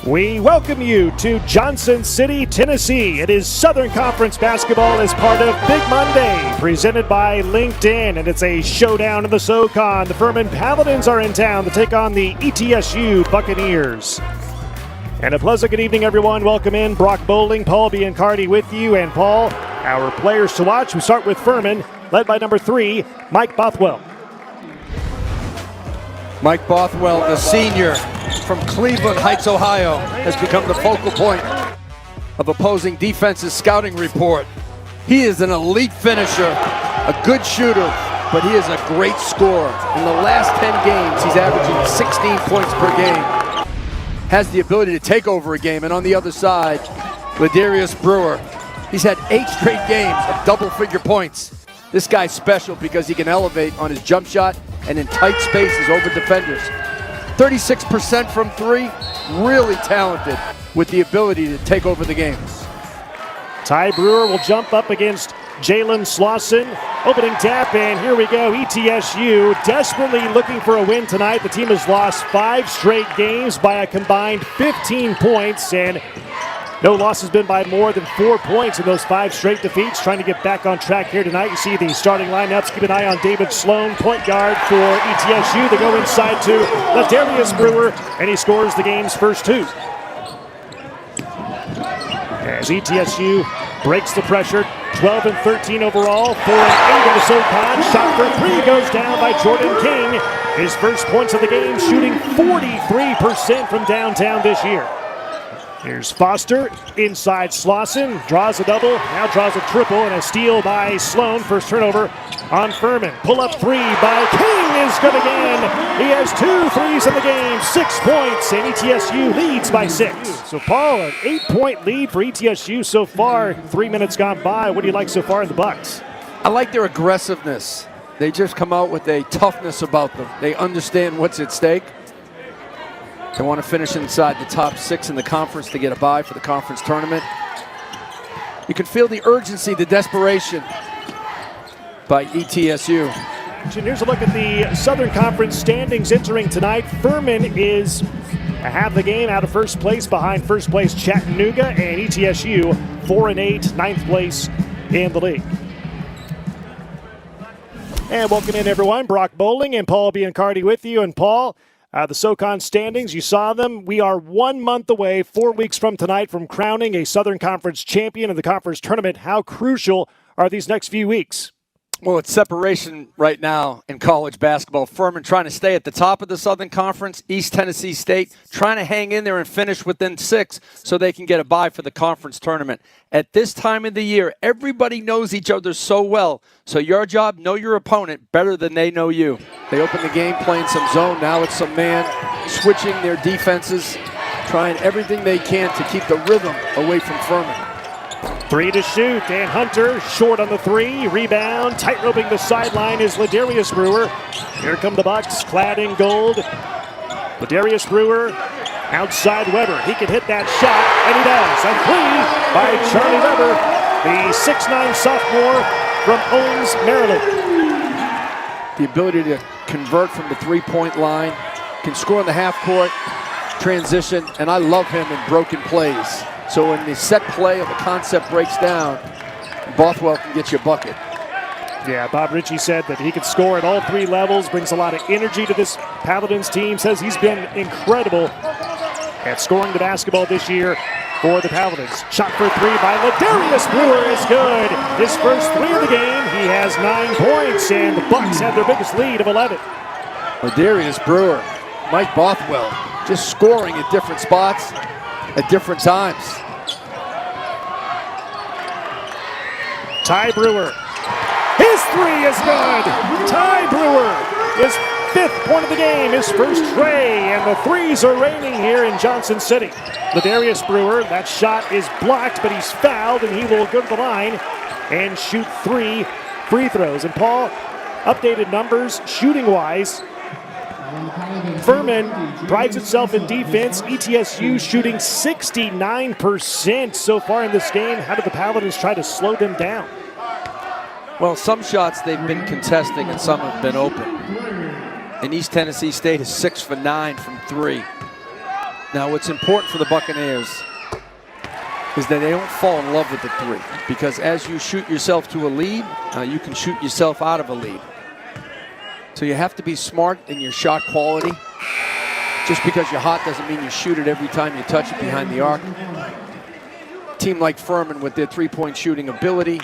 We welcome you to Johnson City, Tennessee. It is Southern Conference basketball as part of Big Monday, presented by LinkedIn, and it's a showdown in the SoCon. The Furman Paladins are in town to take on the ETSU Buccaneers. And a pleasant good evening, everyone. Welcome in Brock Bowling, Paul Biancardi with you. And Paul, our players to watch, we start with Furman, led by number 3, Mike Bothwell. Mike Bothwell, the senior from Cleveland Heights, Ohio, has become the focal point of opposing defense's scouting report. He is an elite finisher, a good shooter, but he is a great scorer. In the last 10 games, he's averaging 16 points per game. Has the ability to take over a game, and on the other side, Ladarius Brewer. He's had 8 straight games of double-figure points. This guy's special because he can elevate on his jump shot and in tight spaces over defenders. 36% from 3, really talented with the ability to take over the game. Ty Brewer will jump up against Jalen Slauson. Opening tap, and here we go. ETSU desperately looking for a win tonight. The team has lost 5 straight games by a combined 15 points, and no loss has been by more than 4 points in those 5 straight defeats. Trying to get back on track here tonight. You see the starting lineups. Keep an eye on David Sloan, point guard for ETSU. They go inside to Ladarius Brewer, and he scores the game's first 2. As ETSU breaks the pressure, 12 and 13 overall, 4 and 8 in the SoCon. Shot for 3 goes down by Jordan King. His first points of the game, shooting 43% from downtown this year. Here's Foster, inside Slauson, draws a double, now draws a triple, and a steal by Sloan. First turnover on Furman. Pull-up 3 by King is good again. He has 2 threes in the game, 6 points, and ETSU leads by 6. So Paul, an 8-point lead for ETSU so far, 3 minutes gone by. What do you like so far in the Bucks? I like their aggressiveness. They just come out with a toughness about them. They understand what's at stake. They want to finish inside the top 6 in the conference to get a bye for the conference tournament. You can feel the urgency, the desperation by ETSU. And here's a look at the Southern Conference standings entering tonight. Furman is a half the game out of first place behind first place Chattanooga, and ETSU 4 and 8, 9th place in the league. And welcome in, everyone. Brock Bowling and Paul Biancardi with you. And Paul, the SoCon standings, you saw them. We are 1 month away, 4 weeks from tonight, from crowning a Southern Conference champion in the conference tournament. How crucial are these next few weeks? Well, it's separation right now in college basketball. Furman trying to stay at the top of the Southern Conference. East Tennessee State trying to hang in there and finish within 6 so they can get a bye for the conference tournament. At this time of the year, everybody knows each other so well. So your job, know your opponent better than they know you. They open the game playing some zone. Now it's some man, switching their defenses, trying everything they can to keep the rhythm away from Furman. 3 to shoot, and Hunter short on the 3. Rebound, tight-roping the sideline is Ladarius Brewer. Here come the Bucks, clad in gold. Ladarius Brewer, outside Weber. He can hit that shot, and he does. A 3 by Charlie Weber, the 6'9 sophomore from Owens, Maryland. The ability to convert from the three-point line, can score in the half-court, transition, and I love him in broken plays. So when the set play of the concept breaks down, Bothwell can get you a bucket. Yeah, Bob Ritchie said that he could score at all 3 levels, brings a lot of energy to this Paladins team, says he's been incredible at scoring the basketball this year for the Paladins. Shot for 3 by Ladarius Brewer is good. His first 3 of the game, he has 9 points, and the Bucks have their biggest lead of 11. Ladarius Brewer, Mike Bothwell, just scoring at different spots at different times. Ty Brewer. His 3 is good. Ty Brewer, his 5th point of the game, his first tray, and the 3s are raining here in Johnson City. Ladarius Brewer, that shot is blocked, but he's fouled, and he will go to the line and shoot 3 free throws. And Paul, updated numbers shooting-wise. Furman prides itself in defense. ETSU shooting 69% so far in this game. How did the Paladins try to slow them down? Well, some shots they've been contesting and some have been open. And East Tennessee State is 6 for 9 from 3. Now, what's important for the Buccaneers is that they don't fall in love with the three, because as you shoot yourself to a lead, you can shoot yourself out of a lead. So you have to be smart in your shot quality. Just because you're hot doesn't mean you shoot it every time you touch it behind the arc. A team like Furman, with their three-point shooting ability,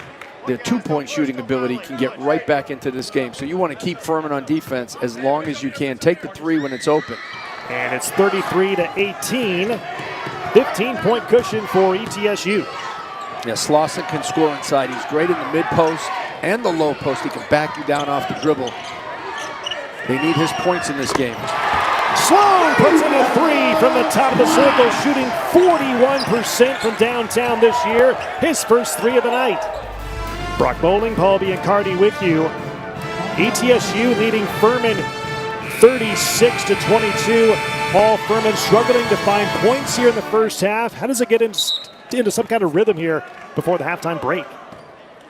their two-point shooting ability, can get right back into this game. So you want to keep Furman on defense as long as you can. Take the three when it's open. And it's 33-18. 15-point cushion for ETSU. Yeah, Slauson can score inside. He's great in the mid-post and the low post. He can back you down off the dribble. They need his points in this game. Sloan puts in a three from the top of the circle, shooting 41% from downtown this year. His first three of the night. Brock Bowling, Paul Biancardi with you. ETSU leading Furman 36-22. Paul, Furman struggling to find points here in the first half. How does it get into some kind of rhythm here before the halftime break?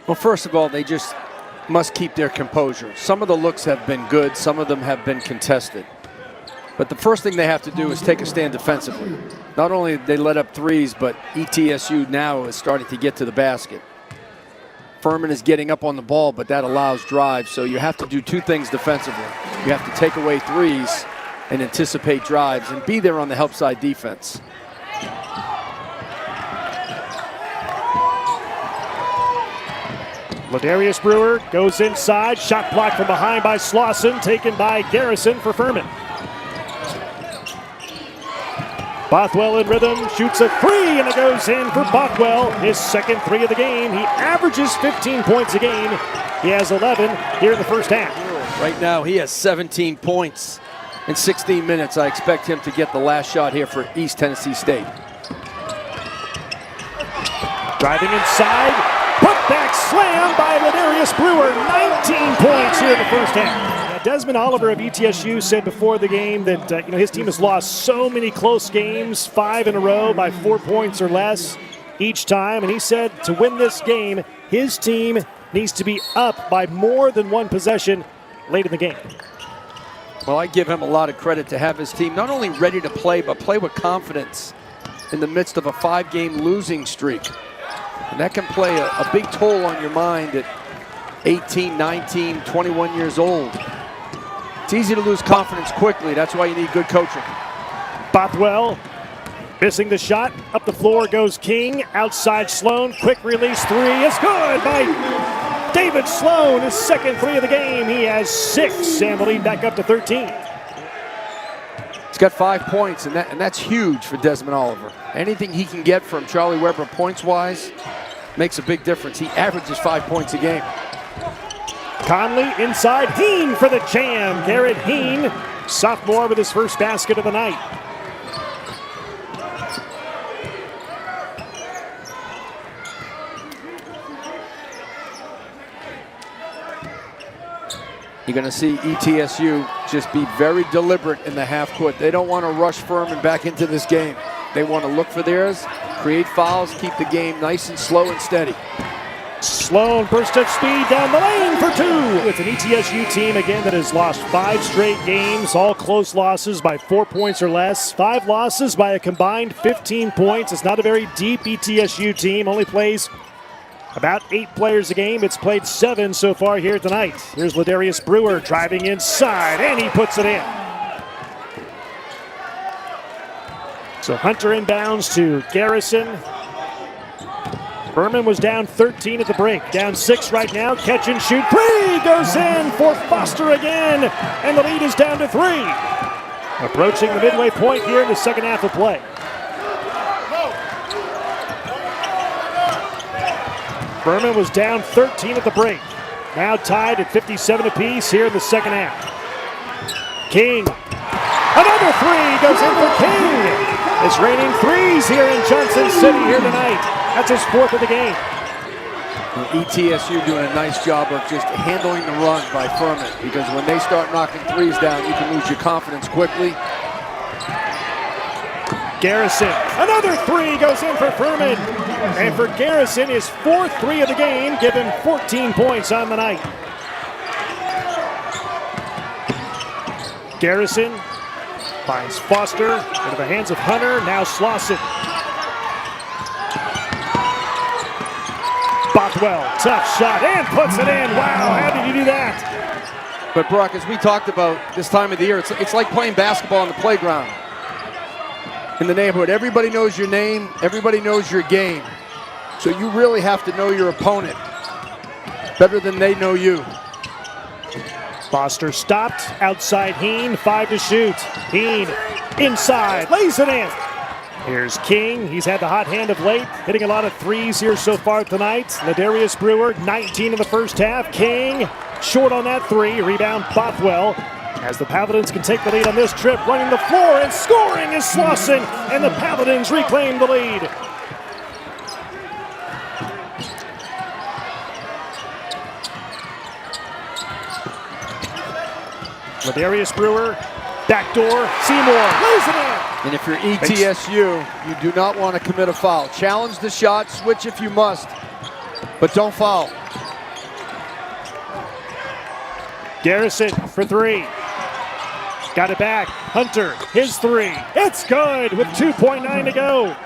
Well, first of all, they just must keep their composure. Some of the looks have been good. Some of them have been contested. But the first thing they have to do is take a stand defensively. Not only did they let up threes, but ETSU now is starting to get to the basket. Furman is getting up on the ball, but that allows drives. So you have to do two things defensively. You have to take away threes and anticipate drives and be there on the help side defense. Ladarius Brewer goes inside. Shot blocked from behind by Slauson, taken by Garrison for Furman. Bothwell in rhythm, shoots a three, and it goes in for Bothwell. His second three of the game. He averages 15 points a game. He has 11 here in the first half. Right now, he has 17 points in 16 minutes. I expect him to get the last shot here for East Tennessee State. Driving inside, putback slam by Ladarius Brewer. 19 points here in the first half. Desmond Oliver of ETSU said before the game that his team has lost so many close games, 5 in a row by 4 points or less each time. And he said to win this game, his team needs to be up by more than one possession late in the game. Well, I give him a lot of credit to have his team not only ready to play, but play with confidence in the midst of a 5-game losing streak. And that can play a big toll on your mind at 18, 19, 21 years old. It's easy to lose confidence quickly. That's why you need good coaching. Bothwell missing the shot. Up the floor goes King. Outside Sloan. Quick release three. It's good by David Sloan. His second three of the game. He has 6 and the lead back up to 13. He's got 5 points, and that's huge for Desmond Oliver. Anything he can get from Charlie Weber points-wise makes a big difference. He averages 5 points a game. Conley inside, Heen for the jam. Garrett Heen, sophomore, with his first basket of the night. You're going to see ETSU just be very deliberate in the half court. They don't want to rush Furman back into this game. They want to look for theirs, create fouls, keep the game nice and slow and steady. Sloan burst of speed down the lane for 2. It's an ETSU team, again, that has lost 5 straight games, all close losses by 4 points or less. 5 losses by a combined 15 points. It's not a very deep ETSU team, only plays about 8 players a game. It's played 7 so far here tonight. Here's Ladarius Brewer driving inside, and he puts it in. So Hunter inbounds to Garrison. Furman was down 13 at the break. Down 6 right now. Catch and shoot. 3 goes in for Foster again. And the lead is down to 3. Approaching the midway point here in the second half of play. Furman was down 13 at the break. Now tied at 57 apiece here in the second half. King. Another 3 goes in for King. It's raining threes here in Johnson City here tonight. That's his 4th of the game. ETSU doing a nice job of just handling the run by Furman, because when they start knocking threes down, you can lose your confidence quickly. Garrison, another 3 goes in for Furman. And for Garrison, his 4th 3 of the game, give him 14 points on the night. Garrison Finds Foster into the hands of Hunter. Now Slauson. Bothwell, tough shot, and puts it in. Wow, how did you do that? But Brock, as we talked about this time of the year, it's like playing basketball on the playground. In the neighborhood, everybody knows your name, everybody knows your game. So you really have to know your opponent better than they know you. Foster stopped, outside Heen, 5 to shoot. Heen inside, lays it in. Here's King. He's had the hot hand of late, hitting a lot of threes here so far tonight. Ladarius Brewer, 19 in the first half. King short on that three. Rebound Bothwell. As the Paladins can take the lead on this trip, running the floor and scoring is Slauson, and the Paladins reclaim the lead. Ladarius Brewer, backdoor, Seymour, lays it in. And if you're ETSU, you do not want to commit a foul. Challenge the shot, switch if you must, but don't foul. Garrison for three. Got it back. Hunter, his three. It's good with 2.9 to go.